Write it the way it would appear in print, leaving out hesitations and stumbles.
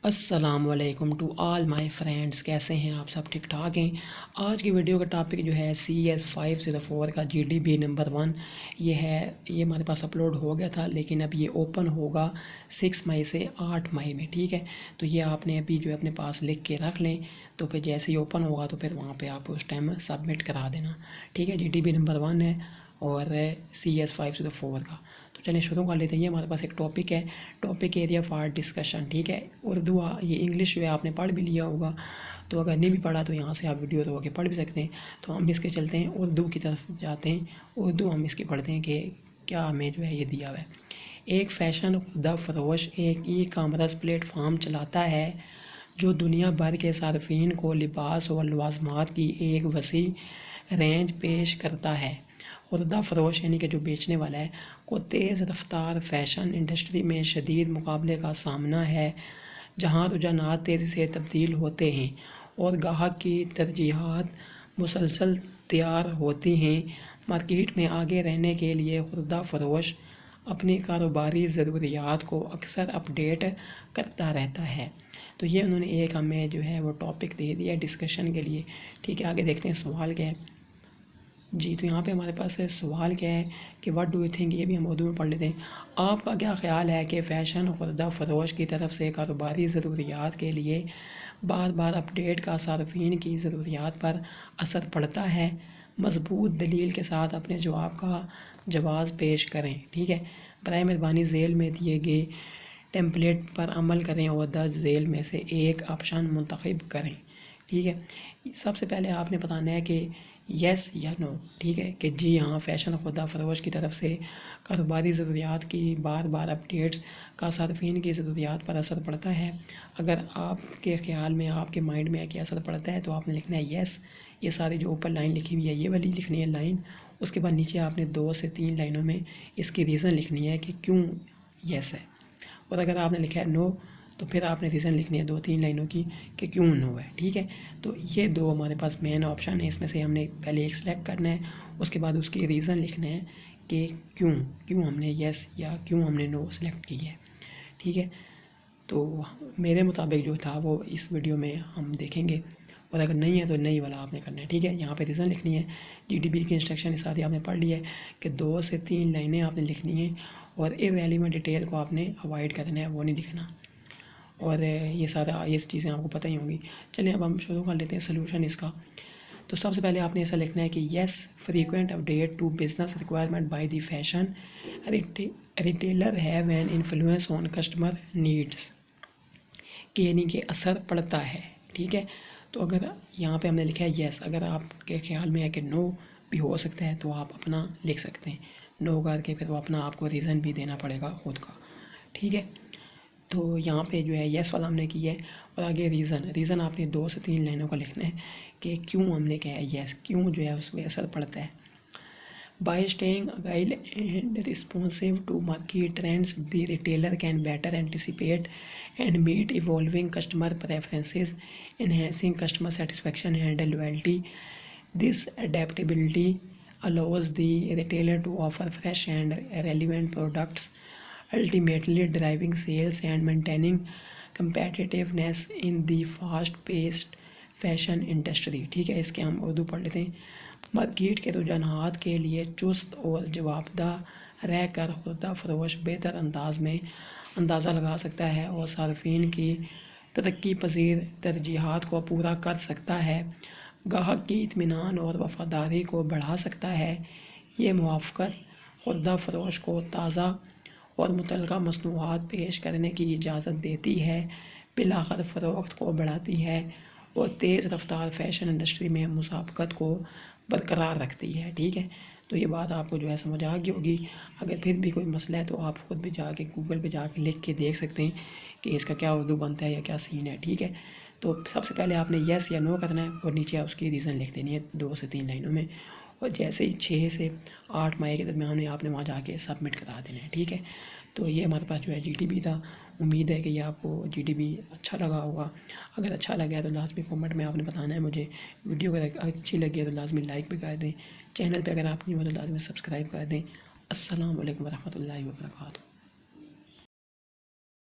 السلام علیکم to all my friends, کیسے ہیں آپ سب؟ ٹھیک ٹھاک ہیں؟ آج کی ویڈیو کا ٹاپک جو ہے CS504 کا GDB نمبر 1 یہ ہمارے پاس اپلوڈ ہو گیا تھا، لیکن اب یہ اوپن ہوگا 6 مئی سے 8 مئی میں، ٹھیک ہے؟ تو یہ آپ نے ابھی جو ہے اپنے پاس لکھ کے رکھ لیں، تو پھر جیسے ہی اوپن ہوگا تو پھر وہاں پہ آپ اس ٹائم سبمٹ کرا دینا، ٹھیک ہے؟ GDB نمبر 1 ہے اور CS504 کا۔ تو چلیں شروع کر لیتے ہیں۔ یہ ہمارے پاس ایک ٹاپک ہے، ٹاپک ایریا فار ڈسکشن، ٹھیک ہے؟ اردو یہ انگلش جو ہے آپ نے پڑھ بھی لیا ہوگا، تو اگر نہیں بھی پڑھا تو یہاں سے آپ ویڈیو رو کے پڑھ بھی سکتے ہیں۔ تو ہم اس کے چلتے ہیں اردو کی طرف جاتے ہیں، اردو ہم اس کی پڑھتے ہیں کہ کیا ہمیں جو ہے یہ دیا ہوا ہے۔ ایک فیشن خوردہ فروش ایک ای کامرس پلیٹ فارم چلاتا ہے جو دنیا بھر کے صارفین کو لباس اور لوازمات کی ایک وسیع رینج پیش کرتا ہے۔ خوردہ فروش یعنی کہ جو بیچنے والا ہے کو تیز رفتار فیشن انڈسٹری میں شدید مقابلے کا سامنا ہے، جہاں رجحانات تیزی سے تبدیل ہوتے ہیں اور گاہک کی ترجیحات مسلسل تیار ہوتی ہیں۔ مارکیٹ میں آگے رہنے کے لیے خوردہ فروش اپنی کاروباری ضروریات کو اکثر اپ ڈیٹ کرتا رہتا ہے۔ تو یہ انہوں نے ایک ہمیں جو ہے وہ ٹاپک دے دیا ڈسکشن کے لیے، ٹھیک ہے؟ آگے دیکھتے ہیں سوال کیا ہے جی۔ تو یہاں پہ ہمارے پاس سوال کیا ہے کہ واٹ ڈو یو تھنک، یہ بھی ہم اردو میں پڑھ لیتے ہیں۔ آپ کا کیا خیال ہے کہ فیشن خوردہ فروش کی طرف سے کاروباری ضروریات کے لیے بار بار اپ ڈیٹ کا صارفین کی ضروریات پر اثر پڑتا ہے؟ مضبوط دلیل کے ساتھ اپنے جواب کا جواز پیش کریں، ٹھیک ہے؟ برائے مہربانی ذیل میں دیے گئے ٹیمپلیٹ پر عمل کریں اور درج ذیل میں سے ایک آپشن منتخب کریں، ٹھیک ہے؟ سب سے پہلے آپ نے بتانا ہے کہ یس یا نو، ٹھیک ہے؟ کہ جی ہاں، فیشن خوردہ فروش کی طرف سے کاروباری ضروریات کی بار بار اپ ڈیٹس کا صارفین کی ضروریات پر اثر پڑتا ہے۔ اگر آپ کے خیال میں، آپ کے مائنڈ میں ہے کہ اثر پڑتا ہے تو آپ نے لکھنا ہے یس۔ یہ ساری جو اوپر لائن لکھی ہوئی ہے یہ والی لکھنی ہے لائن، اس کے بعد نیچے آپ نے 2 سے 3 لائنوں میں اس کی ریزن لکھنی ہے کہ کیوں یس ہے۔ اور اگر آپ نے لکھا ہے نو تو پھر آپ نے ریزن لکھنی ہے 2-3 لائنوں کی کہ کیوں نو ہے، ٹھیک ہے؟ تو یہ 2 ہمارے پاس مین آپشن ہے، اس میں سے ہم نے پہلے ایک سلیکٹ کرنا ہے، اس کے بعد اس کی ریزن لکھنا ہے کہ کیوں ہم نے یس یا کیوں ہم نے نو سلیکٹ کی ہے، ٹھیک ہے؟ تو میرے مطابق جو تھا وہ اس ویڈیو میں ہم دیکھیں گے، اور اگر نہیں ہے تو نہیں والا آپ نے کرنا ہے، ٹھیک ہے؟ یہاں پہ ریزن لکھنی ہے، GDB کی انسٹرکشن اس ساتھ آپ نے پڑھ لی ہے کہ 2 سے 3 لائنیں آپ نے لکھنی ہیں اور irrelevant ڈیٹیل کو آپ نے اوائڈ کرنا ہے، وہ نہیں لکھنا، اور یہ سارا یہ چیزیں آپ کو پتہ ہی ہوں گی۔ چلیں اب ہم شروع کر لیتے ہیں سلوشن اس کا۔ تو سب سے پہلے آپ نے ایسا لکھنا ہے کہ yes frequent update to business requirement by the fashion retailer have an influence on customer needs, کہ یعنی کہ اثر پڑتا ہے، ٹھیک ہے؟ تو اگر یہاں پہ ہم نے لکھا ہے یس، اگر آپ کے خیال میں ہے کہ نو بھی ہو سکتا ہے تو آپ اپنا لکھ سکتے ہیں، نو کر کے پھر وہ اپنا آپ کو ریزن بھی دینا پڑے گا خود کا، ٹھیک ہے؟ تو یہاں پہ جو ہے یس والا ہم نے کی ہے، اور آگے ریزن آپ نے 2 سے 3 لائنوں کا لکھنا ہے کہ کیوں ہم نے کہا ہے یس، کیوں جو ہے اس پہ اثر پڑتا ہے۔ By staying agile and responsive to market trends the retailer can better anticipate and meet evolving customer preferences enhancing customer satisfaction and loyalty. This adaptability allows the retailer to offer fresh and relevant products, ultimately driving sales and maintaining competitiveness in the fast-paced fashion industry، ٹھیک ہے؟ اس کے ہم اردو پڑھ لیتے ہیں۔ Market کے رجحانات کے لیے چست اور جوابدہ رہ کر خوردہ فروش بہتر انداز میں اندازہ لگا سکتا ہے اور صارفین کی ترقی پذیر ترجیحات کو پورا کر سکتا ہے، گاہک کی اطمینان اور وفاداری کو بڑھا سکتا ہے۔ یہ موافقت خوردہ فروش کو تازہ اور متعلقہ مصنوعات پیش کرنے کی اجازت دیتی ہے، بالآخر فروخت کو بڑھاتی ہے اور تیز رفتار فیشن انڈسٹری میں مسابقت کو برقرار رکھتی ہے، ٹھیک ہے؟ تو یہ بات آپ کو جو ہے سمجھ آ گئی ہوگی۔ اگر پھر بھی کوئی مسئلہ ہے تو آپ خود بھی جا کے گوگل پہ جا کے لکھ کے دیکھ سکتے ہیں کہ اس کا کیا اردو بنتا ہے یا کیا سین ہے، ٹھیک ہے؟ تو سب سے پہلے آپ نے یس یا نو کرنا ہے اور نیچے اس کی ریزن لکھ دینی ہے 2 سے 3 لائنوں میں، اور جیسے ہی 6 سے 8 مئی کے درمیان آپ نے وہاں جا کے سبمٹ کرا دینا ہے، ٹھیک ہے؟ تو یہ ہمارے پاس جو ہے GDB تھا۔ امید ہے کہ یہ آپ کو GDB اچھا لگا ہوگا۔ اگر اچھا لگا ہے تو لازمی کامنٹ میں آپ نے بتانا ہے مجھے۔ ویڈیو اگر اچھی لگی ہے تو لازمی لائک بھی کر دیں، چینل پہ اگر آپ نہیں ہو تو لازمی سبسکرائب کر دیں۔ السلام علیکم ورحمۃ اللہ وبرکاتہ۔